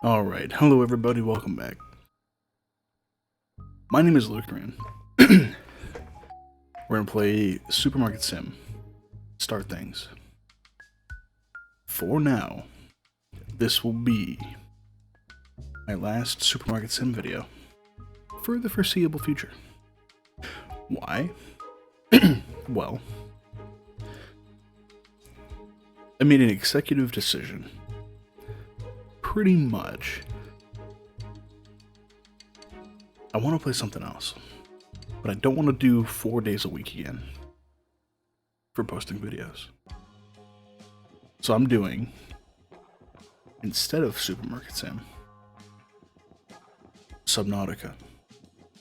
Alright, hello everybody, welcome back. My name is Lutheran. We're gonna play Supermarket Sim. Start things. For now, this will be my last Supermarket Sim video for the foreseeable future. Why? Well, I made an executive decision. Pretty much. I want to play something else, but I don't want to do 4 days a week again for posting videos. So I'm doing, instead of Supermarket Sim, Subnautica.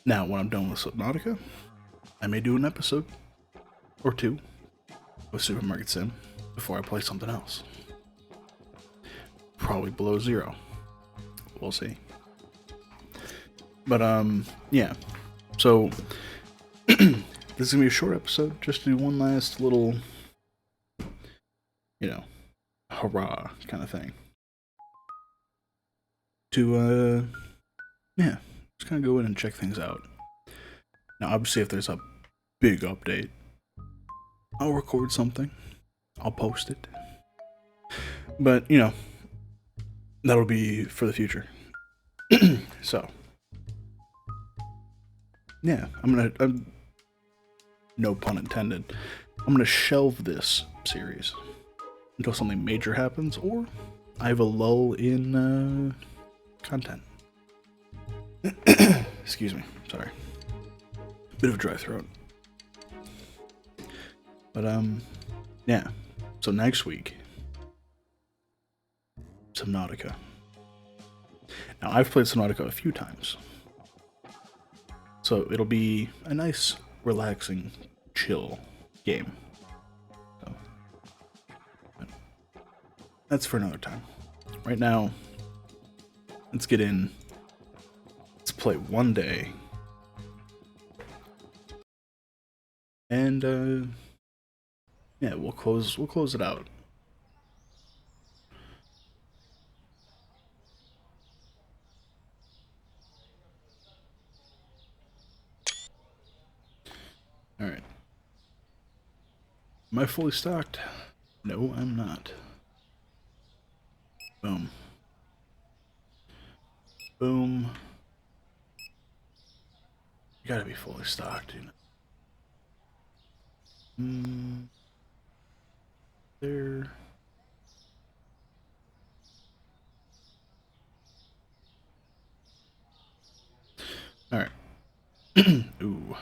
Now, when I'm done with Subnautica, I may do an episode or two of Supermarket Sim before I play something else. Probably below zero. We'll see. But, yeah. So, this is gonna be a short episode, just to do one last little, hurrah kind of thing. To, yeah, just kind of go in and check things out. Now, obviously, if there's a big update, I'll record something. I'll post it. But, that'll be for the future. So, yeah, no pun intended, I'm gonna shelve this series until something major happens, or I have a lull in, content. Excuse me, sorry. Bit of a dry throat. But, yeah. So next week, Subnautica. Now, I've played Subnautica a few times. So it'll be a nice, relaxing, chill game. So, that's for another time. Right now, let's get in. Let's play one day. And, yeah, we'll close it out. Alright. Am I fully stocked? No, I'm not. Boom. Boom. You gotta be fully stocked, There. Alright. Ooh.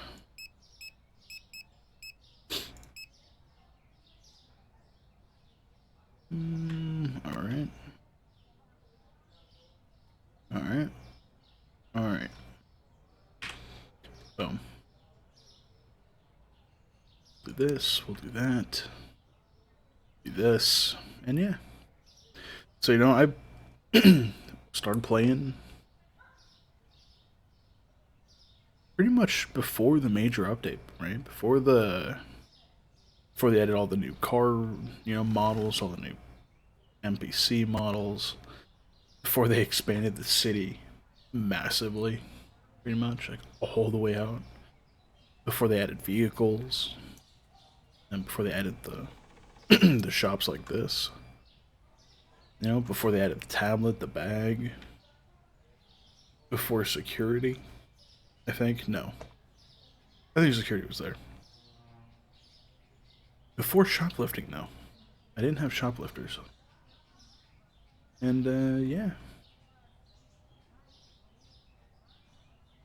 Alright. Alright. Alright. Boom. Do this, we'll do that. Do this. And yeah. So, I started playing pretty much before the major update, right? Before they added all the new car, models, all the new NPC models, before they expanded the city massively, pretty much, like all the way out. Before they added vehicles, and before they added the the shops like this. Before they added the tablet, the bag. Before security, I think. No. I think security was there. Before shoplifting, though. I didn't have shoplifters. And, yeah.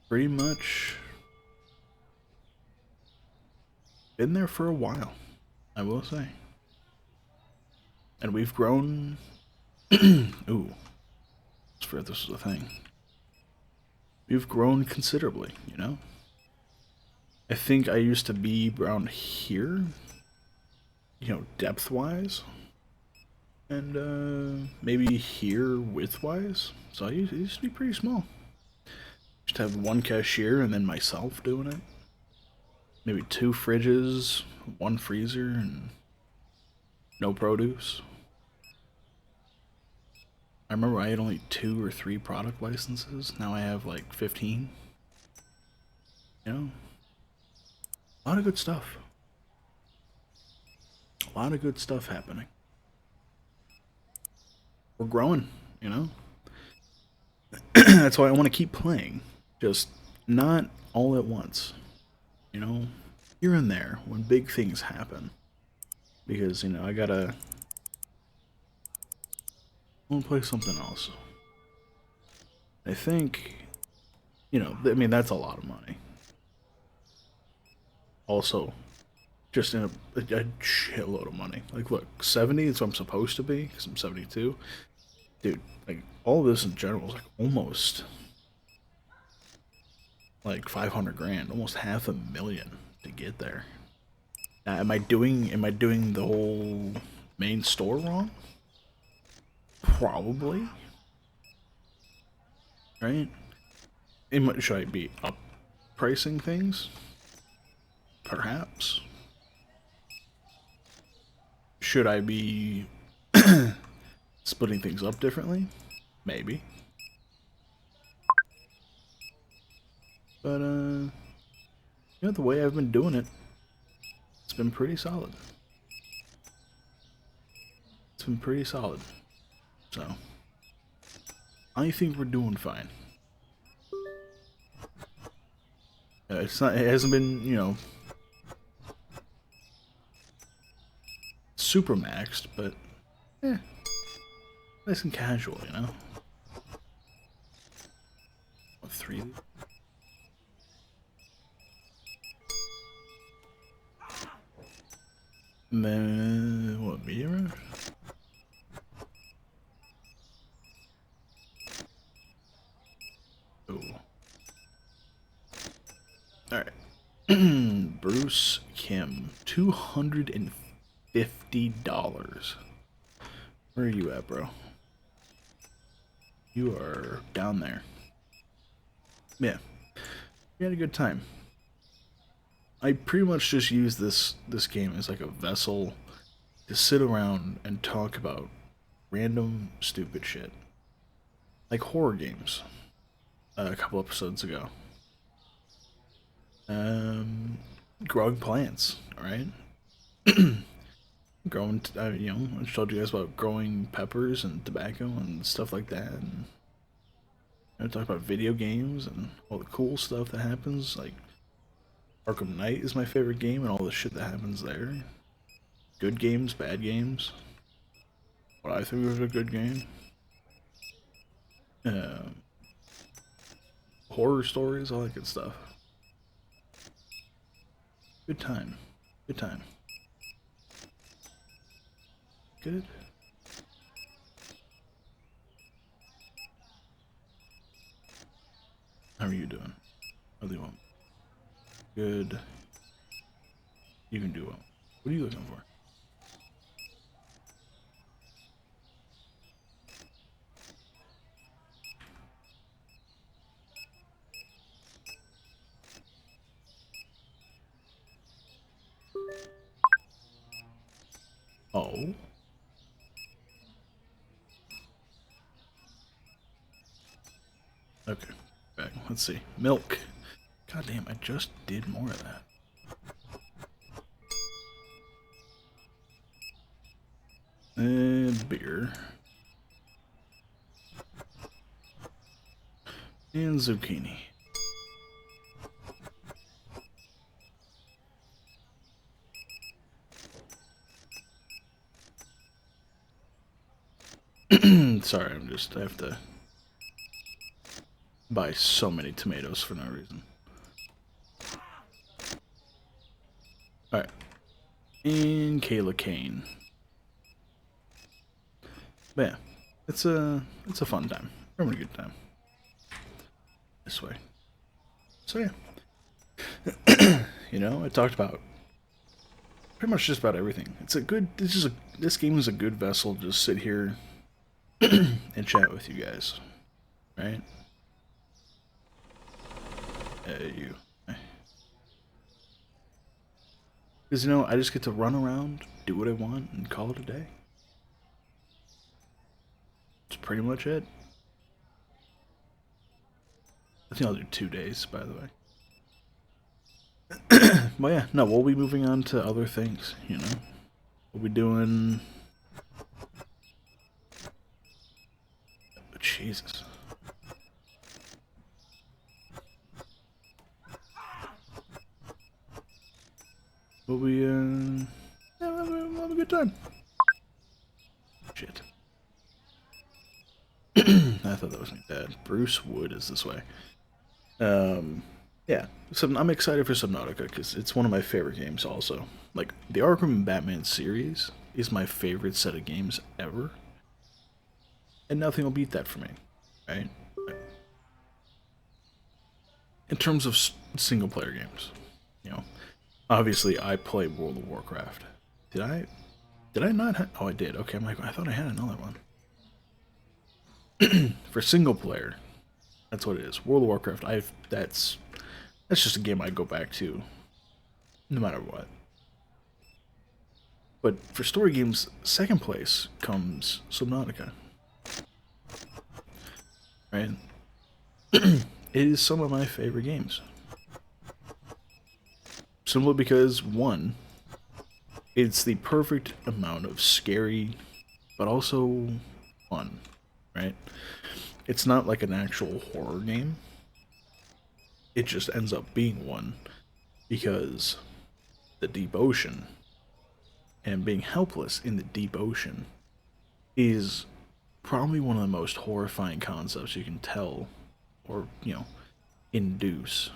Pretty much been there for a while, I will say. And we've grown. Ooh. I forgot this was a thing. We've grown considerably, I think I used to be around here, depth-wise. And, maybe here width-wise. So I used to be pretty small. Just have one cashier and then myself doing it. Maybe 2 fridges, 1 freezer, and no produce. I remember I had only 2 or 3 product licenses. Now I have like 15. You know, a lot of good stuff. A lot of good stuff happening. We're growing, you know? That's why I want to keep playing. Just not all at once. You know? Here and there when big things happen. Because, you know, I want to play something else. I think, you know, I mean, that's a lot of money. Also, just in a shitload of money. Like, look, 70 is what I'm supposed to be, because I'm 72. Dude, like, all this in general is like almost like 500 grand, almost half a million to get there. Now, am I doing the whole main store wrong? Probably. Right? Should I be up pricing things? Perhaps. Should I be splitting things up differently? Maybe. But you know, the way I've been doing it, it's been pretty solid. It's been pretty solid. So I think we're doing fine. It's not. It hasn't been, you know, super maxed, but nice and casual, you know. What, 3? And then what? Medium rare? Oh. All right. Bruce Kim, $250. Where are you at, bro? You are down there. Yeah, we had a good time. I pretty much just use this game as like a vessel to sit around and talk about random stupid shit, like horror games. A couple episodes ago, growing plants. All right, growing. You know, I told you guys about growing peppers and tobacco and stuff like that. And I talk about video games and all the cool stuff that happens. Like Arkham Knight is my favorite game and all the shit that happens there. Good games, bad games. What I think was a good game. Horror stories, all that good stuff. Good time. Good time. Good. How are you doing? How do you want? Good. You can do well. What are you looking for? Oh. Okay. Back. Let's see. Milk. God damn, I just did more of that. And beer. And zucchini. Sorry, I have to buy so many tomatoes for no reason. Alright. And Kayla Kane. But yeah, it's a fun time. We're having a good time. This way. So yeah. You know, I talked about pretty much just about everything. This game is a good vessel to just sit here and chat with you guys. Right? You. Because, you know, I just get to run around, do what I want, and call it a day. That's pretty much it. I think I'll do 2 days, by the way. Well, yeah, no, we'll be moving on to other things, you know? We'll be doing... Oh, Jesus. We'll be, yeah, we'll have a good time. Shit. I thought that was my dad. Bruce Wood is this way. Yeah, so I'm excited for Subnautica because it's one of my favorite games. Also, like the Arkham Batman series is my favorite set of games ever, and nothing will beat that for me, right? In terms of single player games, you know, obviously I play World of Warcraft. Did I? Did I not? Oh, I did. Okay, I'm like, I thought I had another one. For single player, that's what it is. World of Warcraft. That's just a game I go back to, no matter what. But for story games, second place comes Subnautica. Right? It is some of my favorite games. Simply because, one, it's the perfect amount of scary, but also fun, right? It's not like an actual horror game. It just ends up being one because the deep ocean and being helpless in the deep ocean is probably one of the most horrifying concepts you can tell or, you know, induce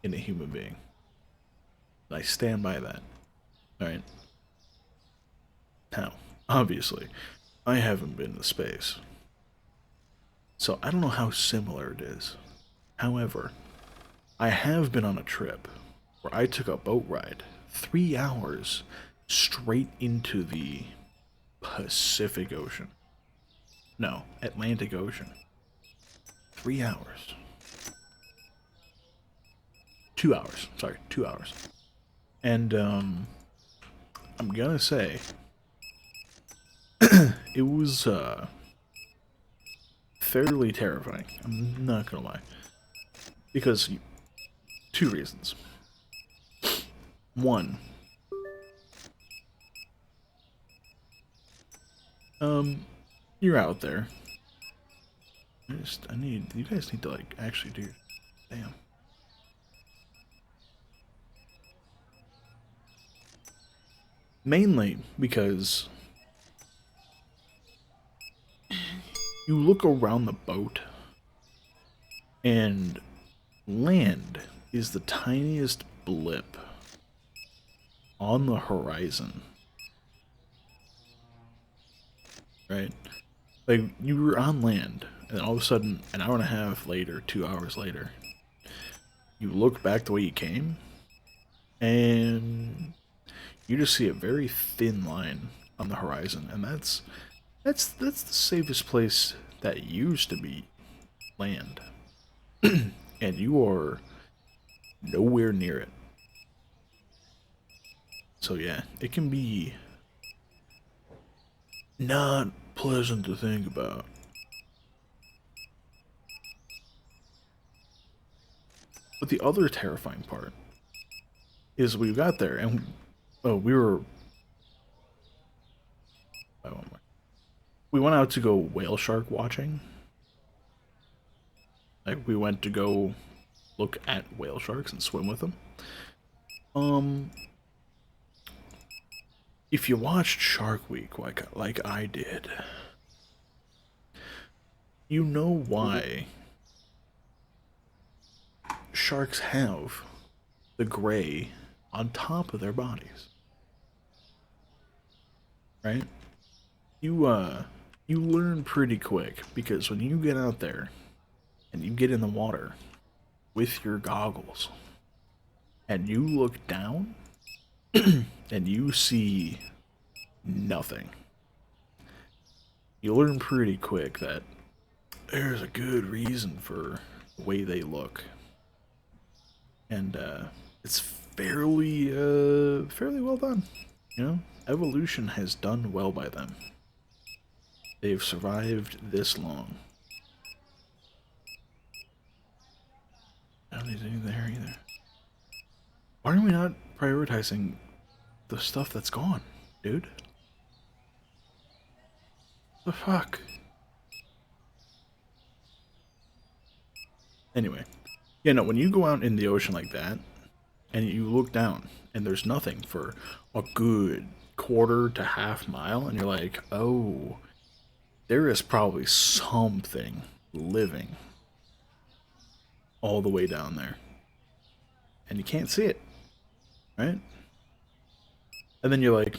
in a human being. I stand by that. Alright? Now, obviously, I haven't been to space. So I don't know how similar it is. However, I have been on a trip where I took a boat ride 3 hours straight into the Pacific Ocean. No, Atlantic Ocean. 3 hours. 2 hours. Sorry, 2 hours. And, I'm gonna say, it was, fairly terrifying. I'm not gonna lie. Because, 2 reasons. One, you're out there. You guys need to, like, actually do, damn. Mainly because you look around the boat and land is the tiniest blip on the horizon. Right? Like, you were on land, and then all of a sudden, an hour and a half later, 2 hours later, you look back the way you came, and you just see a very thin line on the horizon, and that's the safest place that used to be land. And you are nowhere near it. So yeah, it can be not pleasant to think about. But the other terrifying part is we got there and we went out to go whale shark watching. Like, we went to go look at whale sharks and swim with them. If you watched Shark Week like I did, you know why sharks have the gray on top of their bodies. Right? You learn pretty quick because when you get out there and you get in the water with your goggles and you look down and you see nothing, you learn pretty quick that there's a good reason for the way they look. And it's fairly well done. You know, evolution has done well by them. they've survived this long. I don't need any there either. Why are we not prioritizing the stuff that's gone, dude? The fuck? Anyway. Yeah, no, when you go out in the ocean like that, and you look down, and there's nothing for a good quarter to half mile, and you're like, oh, there is probably something living all the way down there. And you can't see it, right? And then you're like,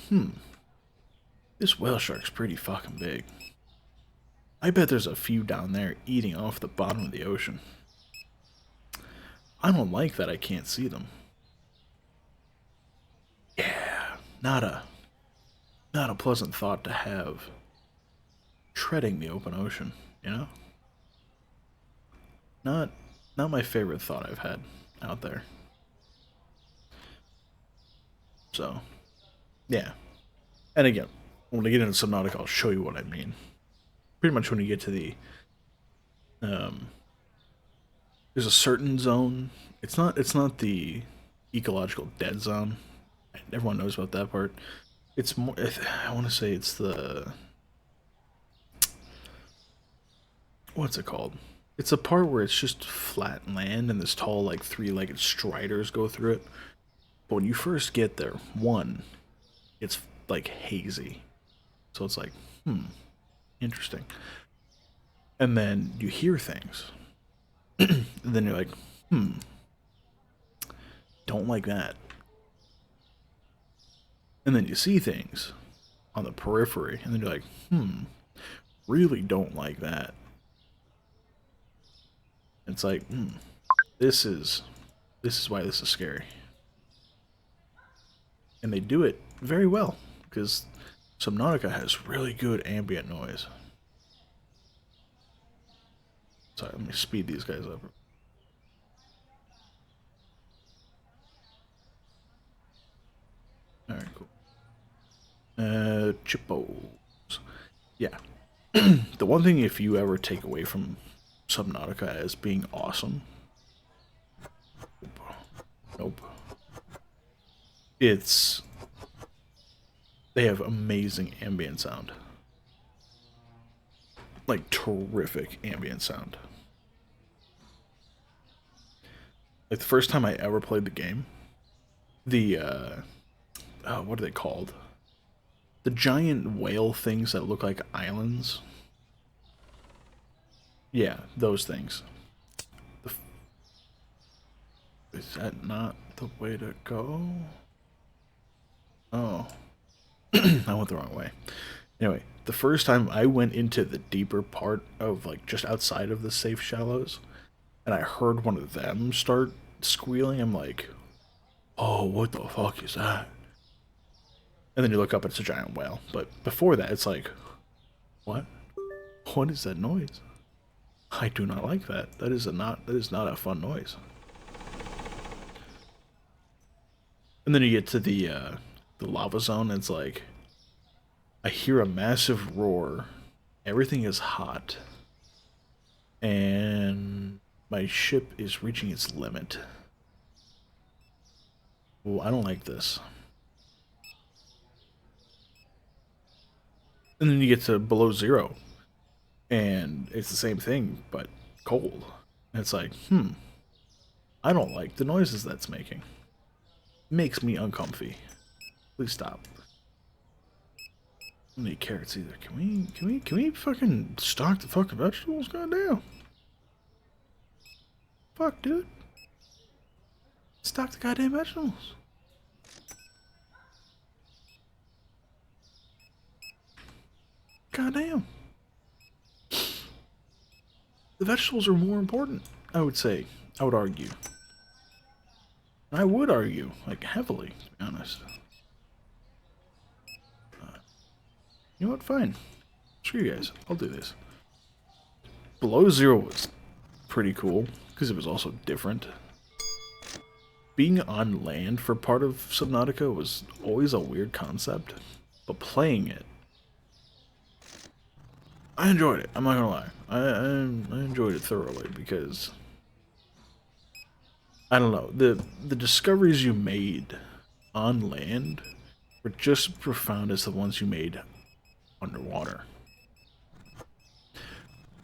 this whale shark's pretty fucking big. I bet there's a few down there eating off the bottom of the ocean. I don't like that I can't see them. Yeah, not a pleasant thought to have treading the open ocean, you know? Not my favorite thought I've had out there. So, yeah. And again, when I get into Subnautica, I'll show you what I mean. Pretty much when you get to the there's a certain zone. It's not the ecological dead zone. Everyone knows about that part. It's more, I want to say it's the, what's it called? It's a part where it's just flat land and this tall, like, three-legged striders go through it. But when you first get there, one, it's like hazy. So it's like, interesting. And then you hear things. And then you're like, don't like that. And then you see things on the periphery, and then you're like, really don't like that. It's like, this is why this is scary. And they do it very well, because Subnautica has really good ambient noise. Sorry, let me speed these guys up. Alright, cool. Chippos. Yeah. The one thing, if you ever take away from Subnautica as being awesome, nope. It's, they have amazing ambient sound. Like, terrific ambient sound. Like, the first time I ever played the game, the, what are they called? The giant whale things that look like islands. Yeah, those things. Is that not the way to go? Oh. I went the wrong way. Anyway, the first time I went into the deeper part of, like, just outside of the safe shallows, and I heard one of them start squealing, I'm like, oh, what the fuck is that? And then you look up, it's a giant whale. But before that, it's like, what? What is that noise? I do not like that. That is not a fun noise. And then you get to the lava zone, and it's like, I hear a massive roar. Everything is hot. And my ship is reaching its limit. Oh, I don't like this. And then you get to below zero. And it's the same thing, but cold. And it's like, I don't like the noises that's making. It makes me uncomfy. Please stop. I don't need carrots either. Can we fucking stock the fucking vegetables? Goddamn. Fuck, dude. Stock the goddamn vegetables. Goddamn. The vegetables are more important, I would say. I would argue. I would argue, like, heavily, to be honest. You know what? Fine. Screw you guys. I'll do this. Below zero was pretty cool, because it was also different. Being on land for part of Subnautica was always a weird concept, but playing it I enjoyed it. I'm not gonna lie. I enjoyed it thoroughly because I don't know the discoveries you made on land were just as profound as the ones you made underwater.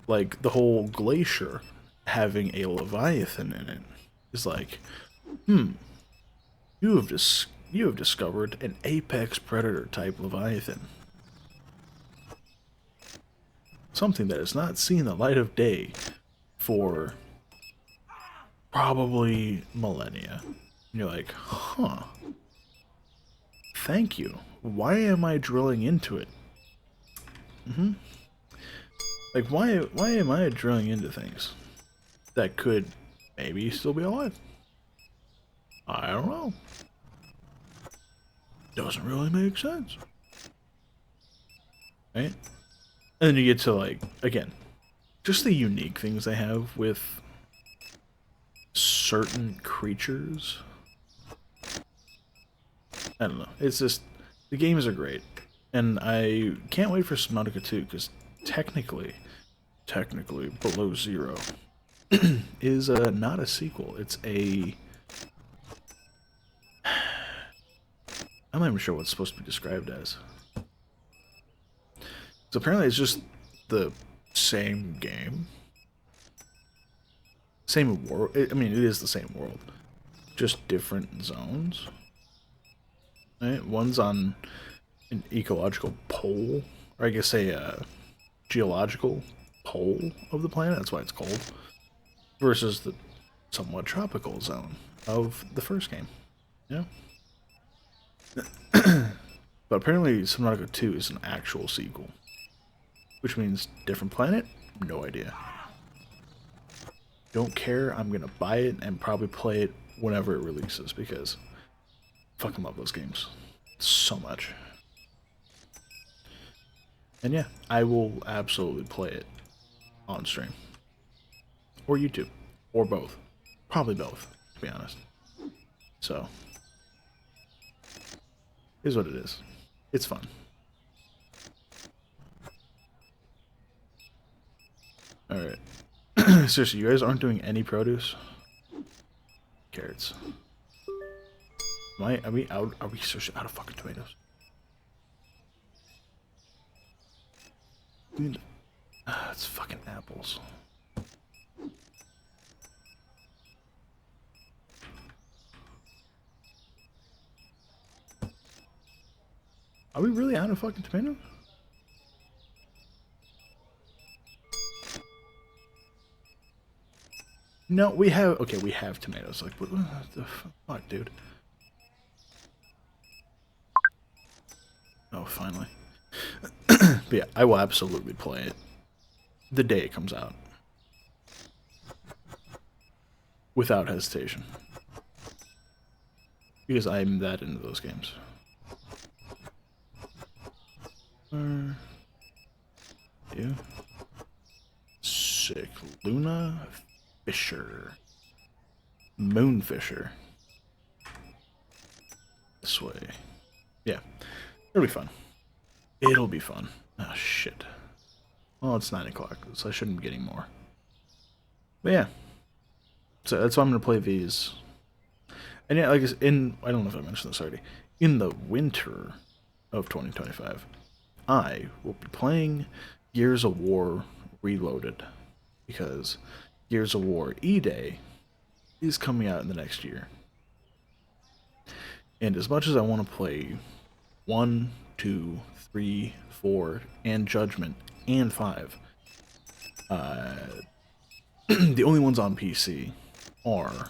Like the whole glacier having a leviathan in it is like, you have discovered an apex predator type leviathan. Something that has not seen the light of day for probably millennia. And you're like, huh. Thank you. Why am I drilling into it? Like, why am I drilling into things that could maybe still be alive? I don't know. Doesn't really make sense. Right? And then you get to, like, again, just the unique things they have with certain creatures. I don't know. It's just, the games are great. And I can't wait for Subnautica 2, because technically, Below Zero is not a sequel. It's a... I'm not even sure what it's supposed to be described as. So apparently it's just the same game. Same world. I mean, it is the same world. Just different zones. Right? One's on an ecological pole. Or I guess a geological pole of the planet. That's why it's cold. Versus the somewhat tropical zone of the first game. Yeah. But apparently Subnautica 2 is an actual sequel. Which means different planet? No idea. Don't care. I'm gonna buy it and probably play it whenever it releases because I fucking love those games so much. And yeah, I will absolutely play it on stream. Or YouTube. Or both. Probably both, to be honest. So, here's what it is. It's fun. Alright. Seriously, you guys aren't doing any produce? Carrots. Are we seriously out of fucking tomatoes? It's fucking apples. Are we really out of fucking tomatoes? No, we have... Okay, we have tomatoes. Like, what the fuck, dude? Oh, finally. But yeah, I will absolutely play it the day it comes out. Without hesitation. Because I'm that into those games. You. Sick. Luna Fisher. Moonfisher. This way. Yeah. It'll be fun. It'll be fun. Oh, shit. Well, it's 9 o'clock, so I shouldn't be getting more. But yeah. So that's why I'm going to play these. And yeah, like, I don't know if I mentioned this already. In the winter of 2025, I will be playing Gears of War Reloaded. Because Gears of War E-Day is coming out in the next year. And as much as I want to play 1, 2, 3, 4, and Judgment, and 5, the only ones on PC are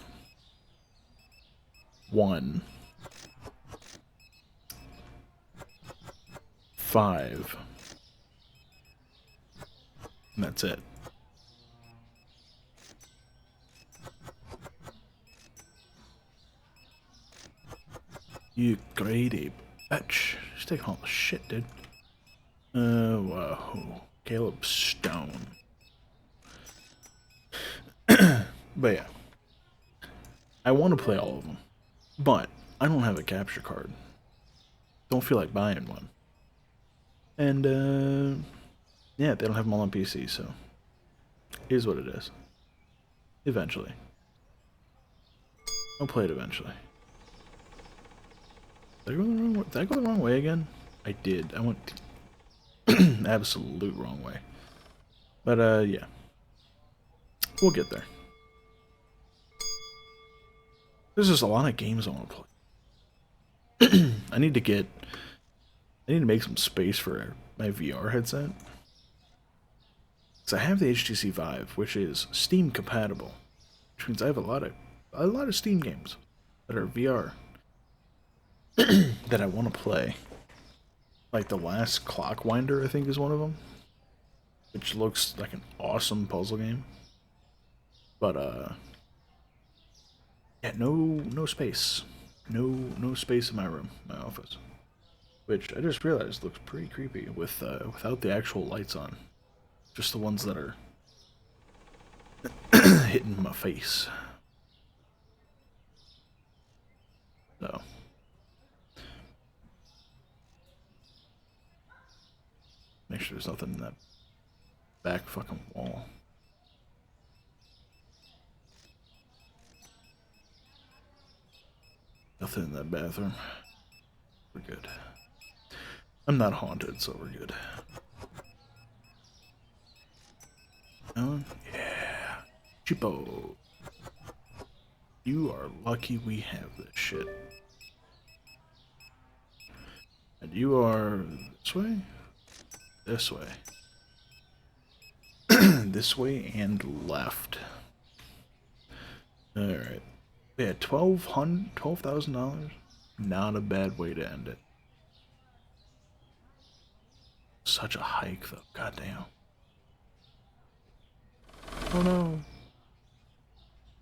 1, 5, and that's it. You greedy bitch. Just taking all the shit, dude. Whoa. Caleb Stone. But yeah. I want to play all of them. But I don't have a capture card. Don't feel like buying one. And, Yeah, they don't have them all on PC, so here's what it is. Eventually. I'll play it eventually. Did I go the wrong way? Did I go the wrong way again? I did. I went the absolute wrong way. But, yeah. We'll get there. There's just a lot of games I want to play. I need to make some space for my VR headset. Because I have the HTC Vive, which is Steam compatible. Which means I have a lot of Steam games that are VR that I want to play. Like The Last Clockwinder, I think, is one of them. Which looks like an awesome puzzle game. But, yeah, no space. No space in my room, my office. Which I just realized looks pretty creepy with without the actual lights on. Just the ones that are hitting my face. So. Make sure there's nothing in that back fucking wall. Nothing in that bathroom. We're good. I'm not haunted, so we're good. Yeah. Cheapo. You are lucky we have this shit. And you are this way? This way. This way and left. Alright. Yeah, $12,000? Not a bad way to end it. Such a hike, though. Goddamn. Oh no.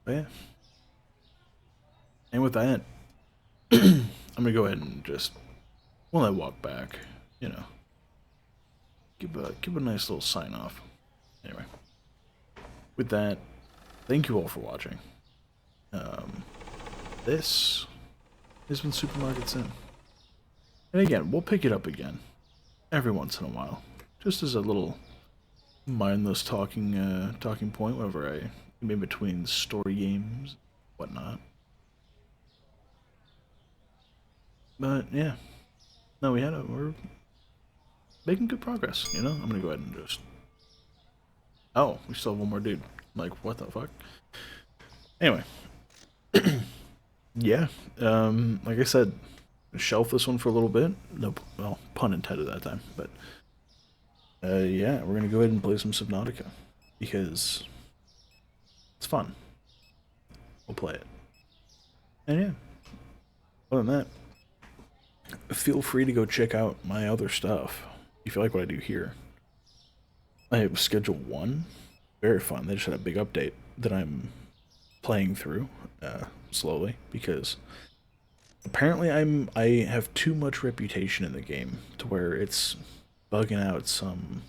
But yeah. And with that, I'm gonna go ahead and just, while I walk back, you know, give a nice little sign off. Anyway, with that, thank you all for watching. This has been Supermarket Sim. And again, we'll pick it up again every once in a while, just as a little mindless talking point whenever I am in between story games, whatnot. But yeah, no, we're making good progress. You know, I'm gonna go ahead and just. Oh, we still have one more dude. Like, what the fuck? Anyway, yeah. Like I said, shelf this one for a little bit. No, well, pun intended that time. But yeah, we're gonna go ahead and play some Subnautica because it's fun. We'll play it. And yeah, other than that, feel free to go check out my other stuff if you like what I do here. I have Schedule 1. Very fun. They just had a big update that I'm playing through slowly because apparently I have too much reputation in the game to where it's bugging out some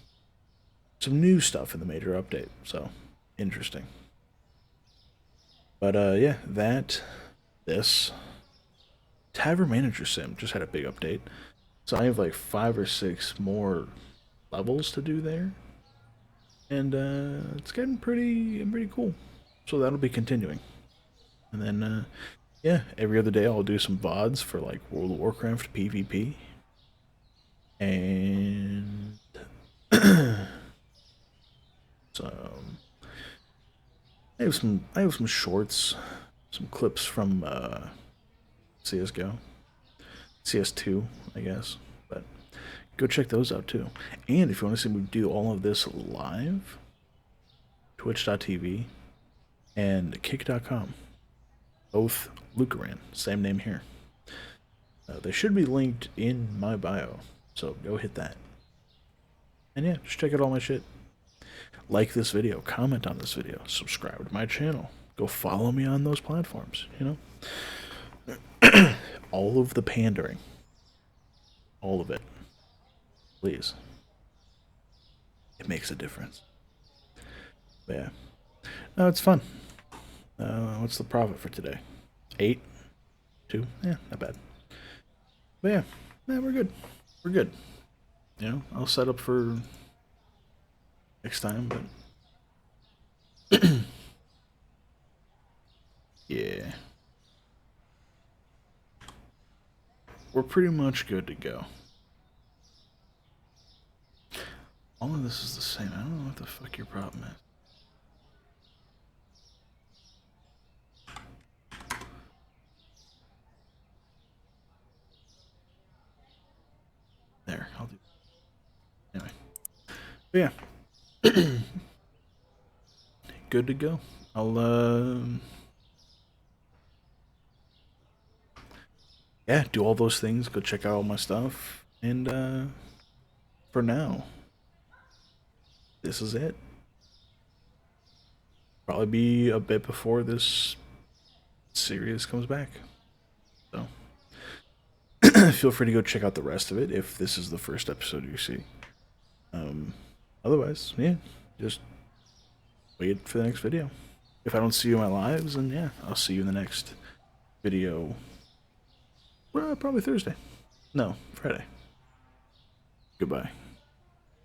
new stuff in the major update. So interesting. But yeah, this Tavern Manager Sim just had a big update. So I have like 5 or 6 more levels to do there. And it's getting pretty cool. So that'll be continuing. And then yeah, every other day I'll do some VODs for like World of Warcraft PvP. And so I have some shorts, some clips from CS:GO. CS2, I guess. But go check those out too. And if you want to see me do all of this live, twitch.tv and kick.com. Both Lucaran, same name here. They should be linked in my bio, so go hit that. And yeah, just check out all my shit. Like this video, comment on this video, subscribe to my channel. Go follow me on those platforms, you know? All of the pandering. All of it. Please. It makes a difference. But yeah. No, it's fun. What's the profit for today? 8? 2? Yeah, not bad. But yeah, we're good. We're good. You know, I'll set up for next time, but yeah. We're pretty much good to go. All of this is the same. I don't know what the fuck your problem is. There, I'll do that. Anyway. But yeah. Good to go. I'll, yeah, do all those things. Go check out all my stuff. And, for now, this is it. Probably be a bit before this series comes back. So, feel free to go check out the rest of it if this is the first episode you see. Otherwise, yeah, just wait for the next video. If I don't see you in my lives, then yeah, I'll see you in the next video. Well, probably Thursday. No, Friday. Goodbye.